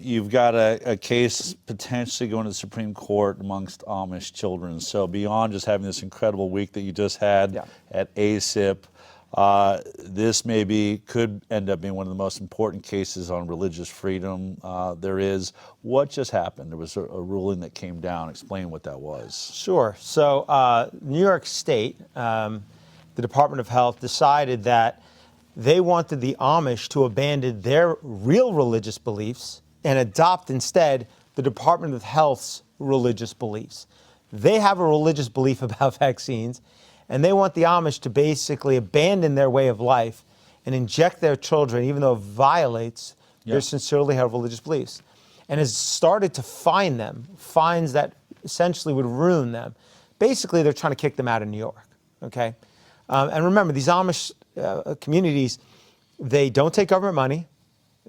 You've got a case potentially going to the Supreme Court amongst Amish children. So beyond just having this incredible week that you just had at ASIP, this could end up being one of the most important cases on religious freedom there is. What just happened? There was a ruling that came down. Explain what that was. Sure. So New York State, the Department of Health decided that they wanted the Amish to abandon their real religious beliefs and adopt instead the Department of Health's religious beliefs. They have a religious belief about vaccines, and they want the Amish to basically abandon their way of life and inject their children, even though it violates their sincerely held religious beliefs, and has started to fine them, fines that essentially would ruin them. Basically, they're trying to kick them out of New York, okay? And remember, these Amish communities, they don't take government money.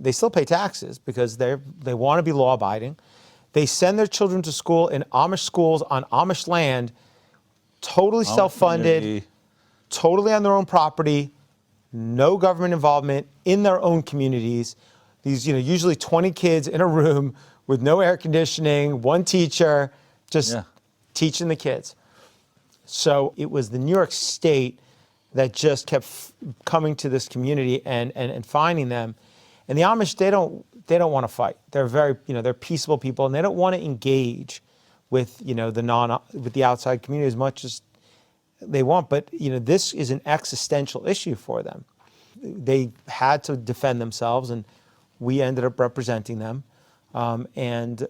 They still pay taxes because they want to be law-abiding. They send their children to school in Amish schools on Amish land, totally self-funded, totally on their own property, no government involvement, in their own communities. These, usually 20 kids in a room with no air conditioning, one teacher, just teaching the kids. So it was the New York State that just kept coming to this community and finding them. And the Amish, they don't want to fight. They're very, they're peaceable people, and they don't want to engage with, with the outside community as much as they want. But, this is an existential issue for them. They had to defend themselves, and we ended up representing them. And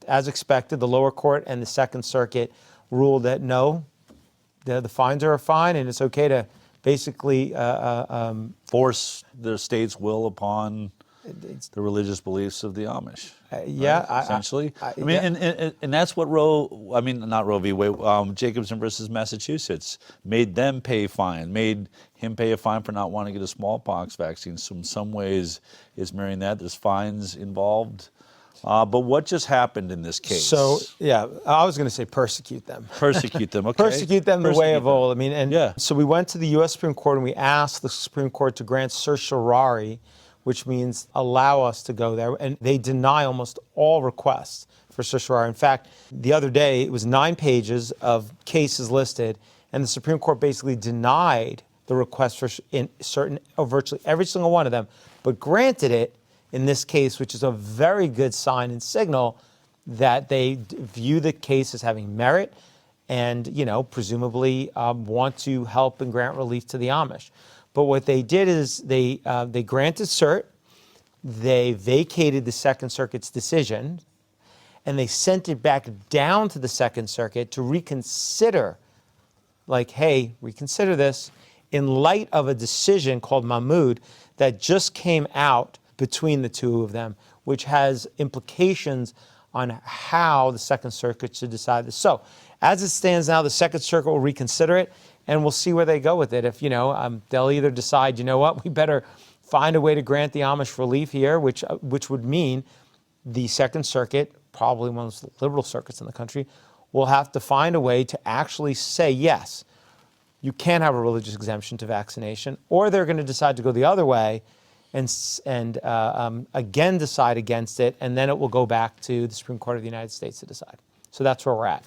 as expected, the lower court and the Second Circuit ruled that no, the fines are a fine, and it's okay to basically force the state's will upon the religious beliefs of the Amish. Essentially. And that's what not Roe v. Wade, Jacobson versus Massachusetts made them pay fine, made him pay a fine for not wanting to get a smallpox vaccine. So in some ways, it's mirroring that. There's fines involved. But what just happened in this case? So, I was going to say persecute them. Persecute them, okay. Persecute them the way of old. So we went to the U.S. Supreme Court and we asked the Supreme Court to grant certiorari, which means allow us to go there. And they deny almost all requests for certiorari. In fact, the other day, it was 9 pages of cases listed, and the Supreme Court basically denied the request for virtually every single one of them, but granted it in this case, which is a very good sign and signal that they view the case as having merit and, presumably want to help and grant relief to the Amish. But what they did is they granted cert, they vacated the Second Circuit's decision, and they sent it back down to the Second Circuit to reconsider, hey, reconsider this, in light of a decision called Mahmoud that just came out between the two of them, which has implications on how the Second Circuit should decide this. So, as it stands now, the Second Circuit will reconsider it, and we'll see where they go with it. If, they'll either decide, we better find a way to grant the Amish relief here, which would mean the Second Circuit, probably one of the most liberal circuits in the country, will have to find a way to actually say, yes, you can have a religious exemption to vaccination, or they're going to decide to go the other way and again decide against it, and then it will go back to the Supreme Court of the United States to decide. So that's where we're at.